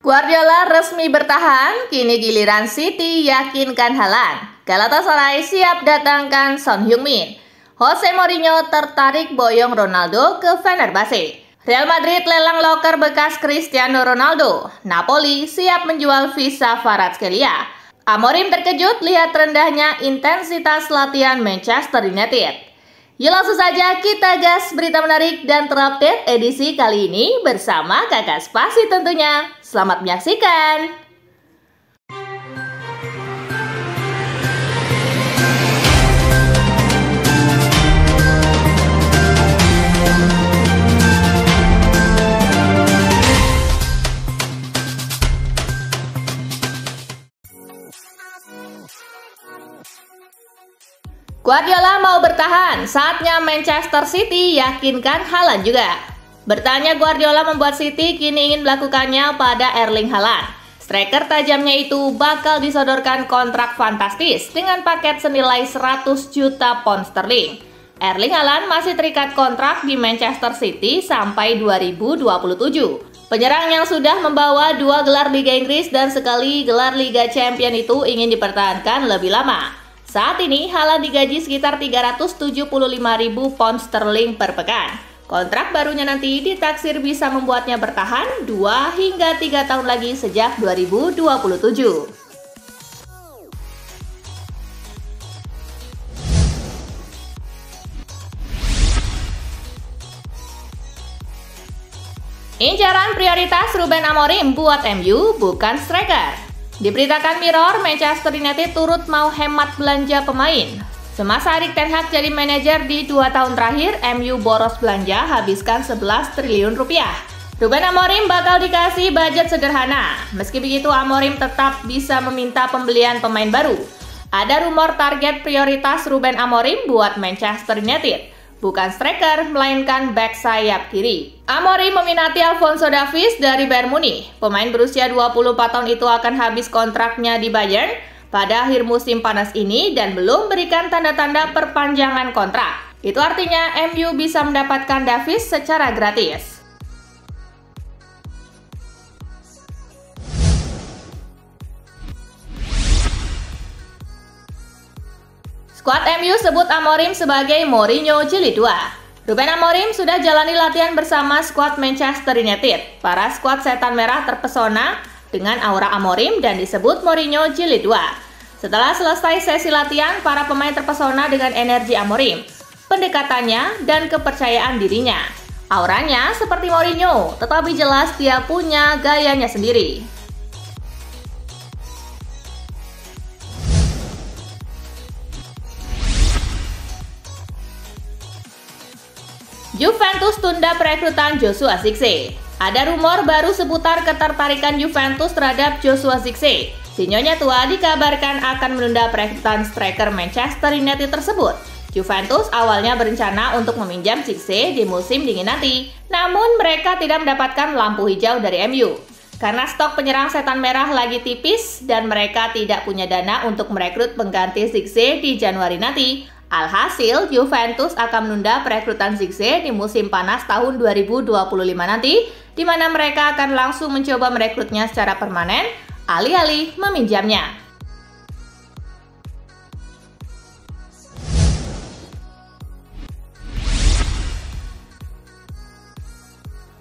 Guardiola resmi bertahan, kini giliran City yakinkan Haaland. Galatasaray siap datangkan Son Heung-min. Jose Mourinho tertarik boyong Ronaldo ke Fenerbahce. Real Madrid lelang loker bekas Cristiano Ronaldo. Napoli siap menjual visa Kvaratskhelia. Amorim terkejut lihat rendahnya intensitas latihan Manchester United. Yuk langsung saja kita gas berita menarik dan terupdate edisi kali ini bersama Kakak Spasi tentunya. Selamat menyaksikan. Guardiola mau bertahan, saatnya Manchester City yakinkan Haaland juga. Bertanya Guardiola membuat City kini ingin melakukannya pada Erling Haaland. Striker tajamnya itu bakal disodorkan kontrak fantastis dengan paket senilai 100 juta pound sterling. Erling Haaland masih terikat kontrak di Manchester City sampai 2027. Penyerang yang sudah membawa 2 gelar Liga Inggris dan sekali gelar Liga Champions itu ingin dipertahankan lebih lama. Saat ini Haaland digaji sekitar 375.000 pound sterling per pekan. Kontrak barunya nanti ditaksir bisa membuatnya bertahan 2 hingga 3 tahun lagi sejak 2027. Incaran prioritas Ruben Amorim buat MU bukan striker. Diberitakan Mirror, Manchester United turut mau hemat belanja pemain. Semasa Erik ten Hag jadi manajer di 2 tahun terakhir, MU boros belanja habiskan 11 triliun rupiah. Ruben Amorim bakal dikasih budget sederhana. Meski begitu, Amorim tetap bisa meminta pembelian pemain baru. Ada rumor target prioritas Ruben Amorim buat Manchester United. Bukan striker, melainkan back sayap kiri. Amorim meminati Alphonso Davies dari Bayern Munich. Pemain berusia 24 tahun itu akan habis kontraknya di Bayern pada akhir musim panas ini dan belum berikan tanda-tanda perpanjangan kontrak. Itu artinya MU bisa mendapatkan Davies secara gratis. Skuad MU sebut Amorim sebagai Mourinho Jilid 2. Ruben Amorim sudah jalani latihan bersama skuad Manchester United. Para skuad setan merah terpesona dengan aura Amorim dan disebut Mourinho Jilid 2. Setelah selesai sesi latihan, para pemain terpesona dengan energi Amorim, pendekatannya, dan kepercayaan dirinya. Auranya seperti Mourinho, tetapi jelas dia punya gayanya sendiri. Juventus tunda perekrutan Joshua Zirkzee. Ada rumor baru seputar ketertarikan Juventus terhadap Joshua Zirkzee. Si nyonya tua dikabarkan akan menunda perekrutan striker Manchester United tersebut. Juventus awalnya berencana untuk meminjam Zirkzee di musim dingin nanti, namun mereka tidak mendapatkan lampu hijau dari MU. Karena stok penyerang setan merah lagi tipis dan mereka tidak punya dana untuk merekrut pengganti Zirkzee di Januari nanti. Alhasil, Juventus akan menunda perekrutan Zirkzee di musim panas tahun 2025 nanti, di mana mereka akan langsung mencoba merekrutnya secara permanen, alih-alih meminjamnya.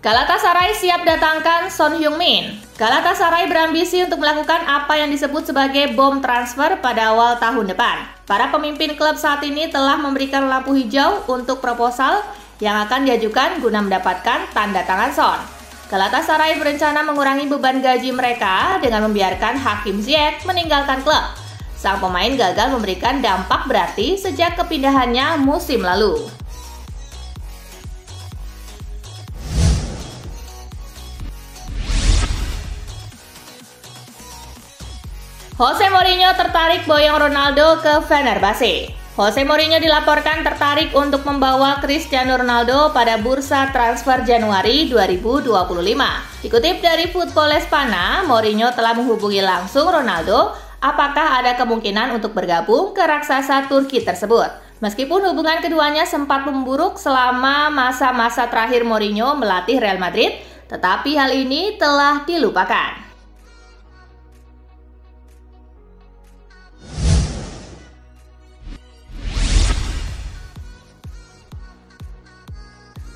Galatasaray siap datangkan Son Heung-min. Galatasaray berambisi untuk melakukan apa yang disebut sebagai bom transfer pada awal tahun depan. Para pemimpin klub saat ini telah memberikan lampu hijau untuk proposal yang akan diajukan guna mendapatkan tanda tangan Son. Galatasaray berencana mengurangi beban gaji mereka dengan membiarkan Hakim Ziyech meninggalkan klub. Sang pemain gagal memberikan dampak berarti sejak kepindahannya musim lalu. Jose Mourinho tertarik boyong Ronaldo ke Fenerbahce. Jose Mourinho dilaporkan tertarik untuk membawa Cristiano Ronaldo pada bursa transfer Januari 2025. Dikutip dari Football Espana, Mourinho telah menghubungi langsung Ronaldo apakah ada kemungkinan untuk bergabung ke raksasa Turki tersebut. Meskipun hubungan keduanya sempat memburuk selama masa-masa terakhir Mourinho melatih Real Madrid, tetapi hal ini telah dilupakan.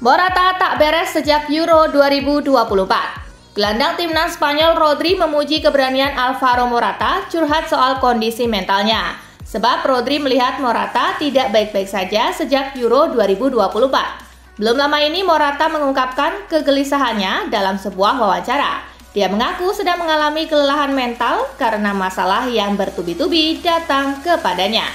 Morata tak beres sejak Euro 2024. Gelandang timnas Spanyol Rodri memuji keberanian Alvaro Morata curhat soal kondisi mentalnya. Sebab Rodri melihat Morata tidak baik-baik saja sejak Euro 2024. Belum lama ini Morata mengungkapkan kegelisahannya dalam sebuah wawancara. Dia mengaku sedang mengalami kelelahan mental karena masalah yang bertubi-tubi datang kepadanya.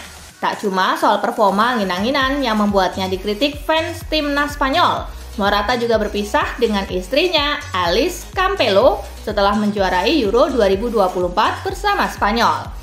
Tak cuma soal performa angin-anginan yang membuatnya dikritik fans timnas Spanyol, Morata juga berpisah dengan istrinya Alice Campelo setelah menjuarai Euro 2024 bersama Spanyol.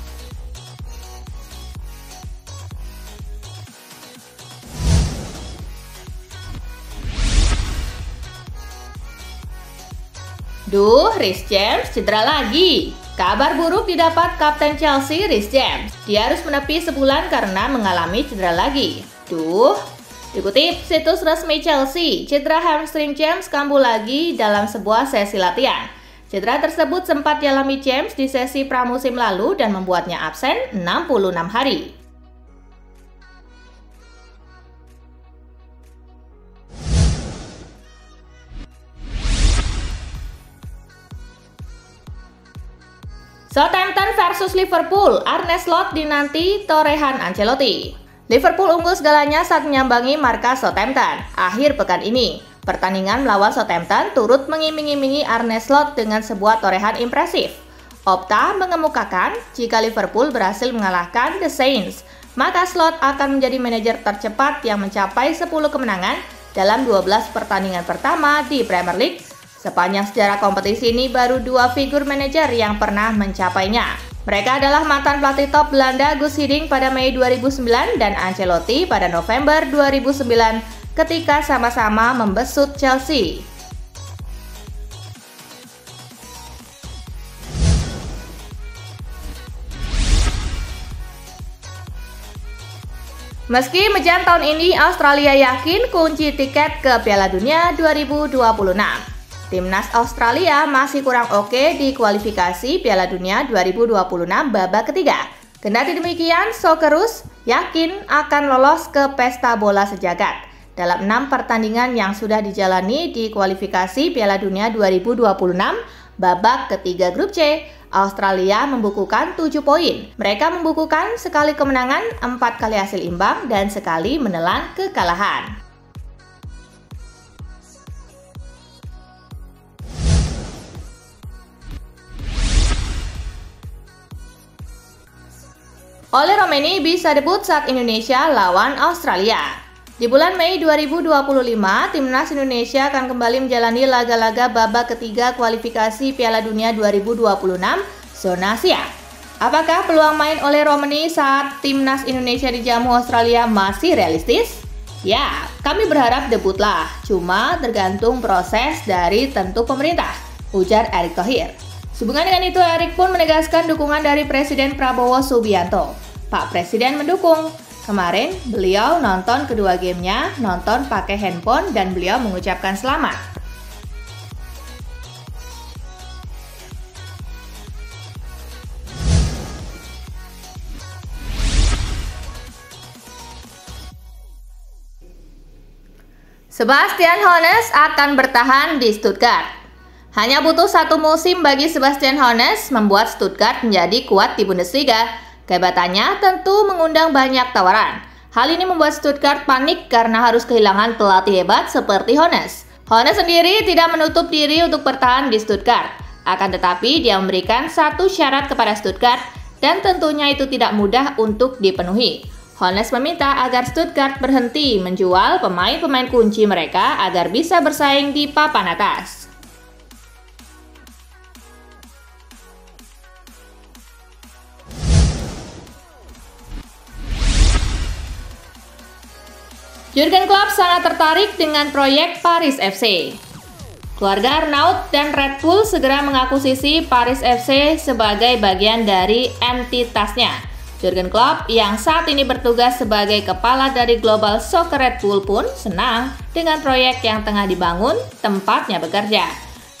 Duh, Reece James cedera lagi. Kabar buruk didapat Kapten Chelsea Reece James. Dia harus menepi sebulan karena mengalami cedera lagi. Duh, dikutip situs resmi Chelsea, cedera hamstring James kambuh lagi dalam sebuah sesi latihan. Cedera tersebut sempat dialami James di sesi pramusim lalu dan membuatnya absen 66 hari. Southampton versus Liverpool, Arne Slot dinanti torehan Ancelotti. Liverpool unggul segalanya saat menyambangi markas Southampton akhir pekan ini. Pertandingan melawan Southampton turut mengiming-imingi Arne Slot dengan sebuah torehan impresif. Opta mengemukakan jika Liverpool berhasil mengalahkan The Saints, maka Slot akan menjadi manajer tercepat yang mencapai 10 kemenangan dalam 12 pertandingan pertama di Premier League. Sepanjang sejarah kompetisi ini baru 2 figur manajer yang pernah mencapainya. Mereka adalah mantan pelatih top Belanda Guus Hiddink pada Mei 2009 dan Ancelotti pada November 2009 ketika sama-sama membesut Chelsea. Meski menjelang tahun ini, Australia yakin kunci tiket ke Piala Dunia 2026. Timnas Australia masih kurang oke di kualifikasi Piala Dunia 2026 babak ketiga. Kendati demikian, Socceroos yakin akan lolos ke pesta bola sejagat. Dalam 6 pertandingan yang sudah dijalani di kualifikasi Piala Dunia 2026 babak ketiga grup C, Australia membukukan 7 poin. Mereka membukukan sekali kemenangan, 4 kali hasil imbang, dan sekali menelan kekalahan. Oleh Romeni bisa debut saat Indonesia lawan Australia. Di bulan Mei 2025, Timnas Indonesia akan kembali menjalani laga-laga babak ketiga kualifikasi Piala Dunia 2026 zona Asia. Apakah peluang main oleh Romeni saat Timnas Indonesia dijamu Australia masih realistis? Ya, kami berharap debutlah, cuma tergantung proses dari tentu pemerintah, ujar Erick Thohir. Sehubungan dengan itu, Erick pun menegaskan dukungan dari Presiden Prabowo Subianto. Pak Presiden mendukung. Kemarin, beliau nonton kedua gamenya, nonton pakai handphone, dan beliau mengucapkan selamat. Sebastian Hoeneß akan bertahan di Stuttgart. Hanya butuh 1 musim bagi Sebastian Hoeneß membuat Stuttgart menjadi kuat di Bundesliga. Kehebatannya tentu mengundang banyak tawaran. Hal ini membuat Stuttgart panik karena harus kehilangan pelatih hebat seperti Hoeneß. Hoeneß sendiri tidak menutup diri untuk bertahan di Stuttgart. Akan tetapi dia memberikan 1 syarat kepada Stuttgart dan tentunya itu tidak mudah untuk dipenuhi. Hoeneß meminta agar Stuttgart berhenti menjual pemain-pemain kunci mereka agar bisa bersaing di papan atas. Jurgen Klopp sangat tertarik dengan proyek Paris FC. Keluarga Arnaud dan Red Bull segera mengakuisisi Paris FC sebagai bagian dari entitasnya. Jurgen Klopp yang saat ini bertugas sebagai kepala dari Global Soccer Red Bull pun senang dengan proyek yang tengah dibangun tempatnya bekerja.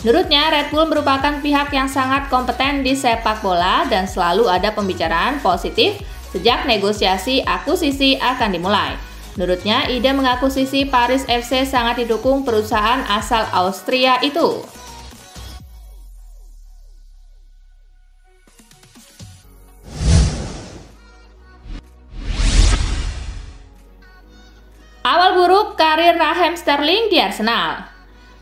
Menurutnya, Red Bull merupakan pihak yang sangat kompeten di sepak bola dan selalu ada pembicaraan positif sejak negosiasi akuisisi akan dimulai. Menurutnya, ide mengakuisisi Paris FC sangat didukung perusahaan asal Austria itu. Awal buruk karir Raheem Sterling di Arsenal.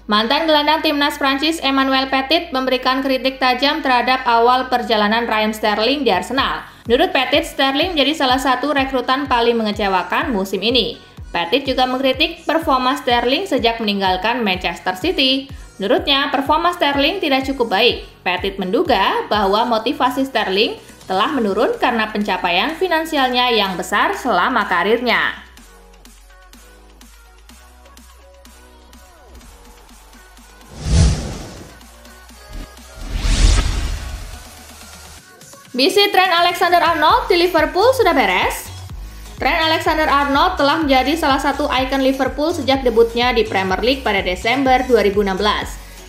Mantan gelandang timnas Prancis Emmanuel Petit memberikan kritik tajam terhadap awal perjalanan Raheem Sterling di Arsenal. Menurut Petit, Sterling menjadi salah satu rekrutan paling mengecewakan musim ini. Petit juga mengkritik performa Sterling sejak meninggalkan Manchester City. Menurutnya, performa Sterling tidak cukup baik. Petit menduga bahwa motivasi Sterling telah menurun karena pencapaian finansialnya yang besar selama karirnya. Misi Trent Alexander-Arnold di Liverpool sudah beres? Trent Alexander-Arnold telah menjadi salah satu ikon Liverpool sejak debutnya di Premier League pada Desember 2016.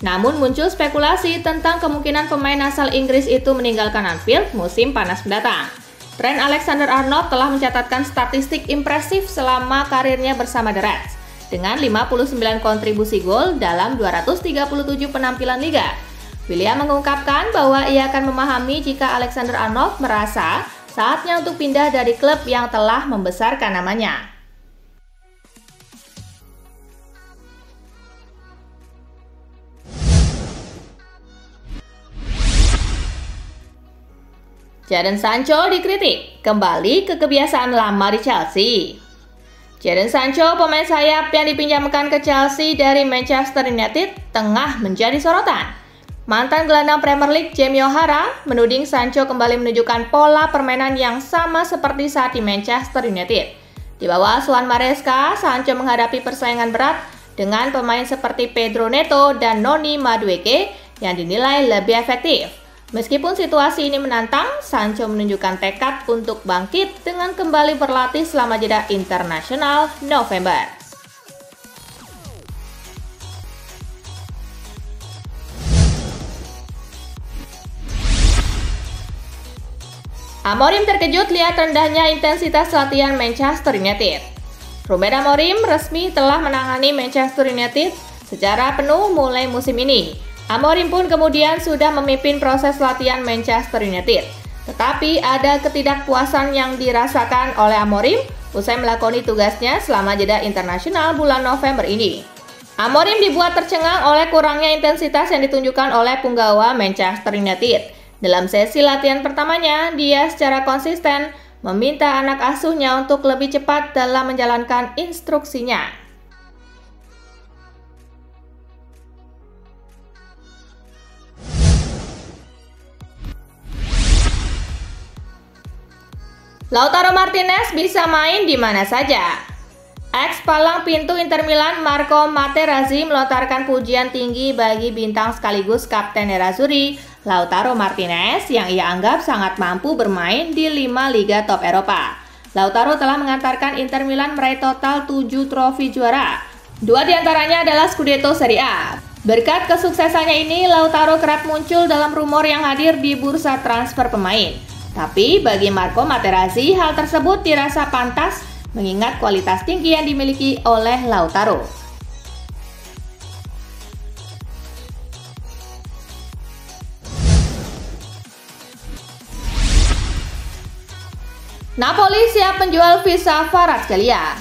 Namun muncul spekulasi tentang kemungkinan pemain asal Inggris itu meninggalkan Anfield musim panas mendatang. Trent Alexander-Arnold telah mencatatkan statistik impresif selama karirnya bersama The Reds, dengan 59 kontribusi gol dalam 237 penampilan liga. William mengungkapkan bahwa ia akan memahami jika Alexander-Arnold merasa saatnya untuk pindah dari klub yang telah membesarkan namanya. Jadon Sancho dikritik, kembali ke kebiasaan lama di Chelsea. Jadon Sancho, pemain sayap yang dipinjamkan ke Chelsea dari Manchester United, tengah menjadi sorotan. Mantan gelandang Premier League Jamie O'Hara menuding Sancho kembali menunjukkan pola permainan yang sama seperti saat di Manchester United. Di bawah asuhan Maresca, Sancho menghadapi persaingan berat dengan pemain seperti Pedro Neto dan Noni Madueke yang dinilai lebih efektif. Meskipun situasi ini menantang, Sancho menunjukkan tekad untuk bangkit dengan kembali berlatih selama jeda internasional November. Amorim terkejut lihat rendahnya intensitas latihan Manchester United. Ruben Amorim resmi telah menangani Manchester United secara penuh mulai musim ini. Amorim pun kemudian sudah memimpin proses latihan Manchester United. Tetapi ada ketidakpuasan yang dirasakan oleh Amorim usai melakoni tugasnya selama jeda internasional bulan November ini. Amorim dibuat tercengang oleh kurangnya intensitas yang ditunjukkan oleh punggawa Manchester United. Dalam sesi latihan pertamanya, dia secara konsisten meminta anak asuhnya untuk lebih cepat dalam menjalankan instruksinya. Lautaro Martinez bisa main di mana saja. Ex palang pintu Inter Milan Marco Materazzi melontarkan pujian tinggi bagi bintang sekaligus kapten Nerazzurri, Lautaro Martinez, yang ia anggap sangat mampu bermain di 5 liga top Eropa. Lautaro telah mengantarkan Inter Milan meraih total 7 trofi juara. 2 diantaranya adalah Scudetto Serie A. Berkat kesuksesannya ini, Lautaro kerap muncul dalam rumor yang hadir di bursa transfer pemain. Tapi bagi Marco Materazzi, hal tersebut dirasa pantas mengingat kualitas tinggi yang dimiliki oleh Lautaro. Napoli siap menjual visa Kvaratskhelia.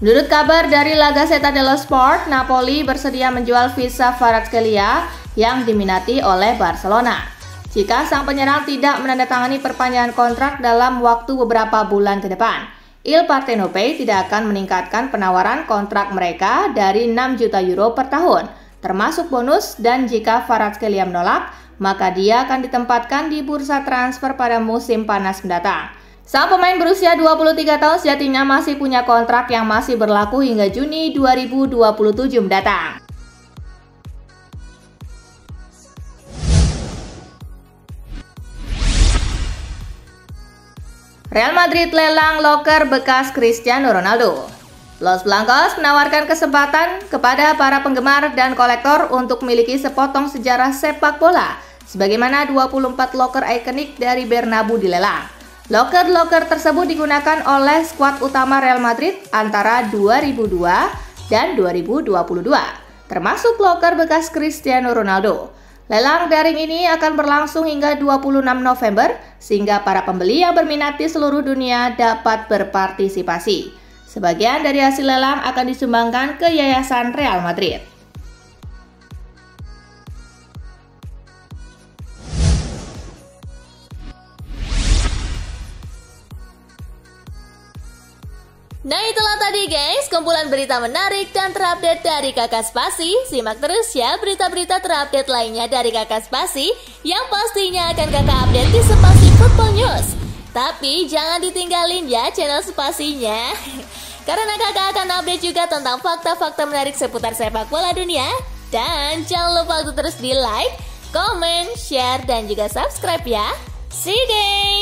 Menurut kabar dari La Gazzetta dello Sport, Napoli bersedia menjual visa Kvaratskhelia yang diminati oleh Barcelona jika sang penyerang tidak menandatangani perpanjangan kontrak dalam waktu beberapa bulan ke depan. Il Partenope tidak akan meningkatkan penawaran kontrak mereka dari 6 juta euro per tahun, termasuk bonus, dan jika Kvaratskhelia menolak, maka dia akan ditempatkan di bursa transfer pada musim panas mendatang. Sang pemain berusia 23 tahun sejatinya masih punya kontrak yang masih berlaku hingga Juni 2027 mendatang. Real Madrid lelang loker bekas Cristiano Ronaldo. Los Blancos menawarkan kesempatan kepada para penggemar dan kolektor untuk memiliki sepotong sejarah sepak bola, sebagaimana 24 loker ikonik dari Bernabeu dilelang. Loker-loker tersebut digunakan oleh skuad utama Real Madrid antara 2002 dan 2022, termasuk loker bekas Cristiano Ronaldo. Lelang daring ini akan berlangsung hingga 26 November, sehingga para pembeli yang berminat di seluruh dunia dapat berpartisipasi. Sebagian dari hasil lelang akan disumbangkan ke Yayasan Real Madrid. Nah itulah tadi guys, kumpulan berita menarik dan terupdate dari Kakak Spasi. Simak terus ya berita-berita terupdate lainnya dari Kakak Spasi yang pastinya akan Kakak update di Spasi Football News. Tapi jangan ditinggalin ya channel Spasinya, karena Kakak akan update juga tentang fakta-fakta menarik seputar sepak bola dunia. Dan jangan lupa untuk terus di like, comment, share, dan juga subscribe ya. See you guys!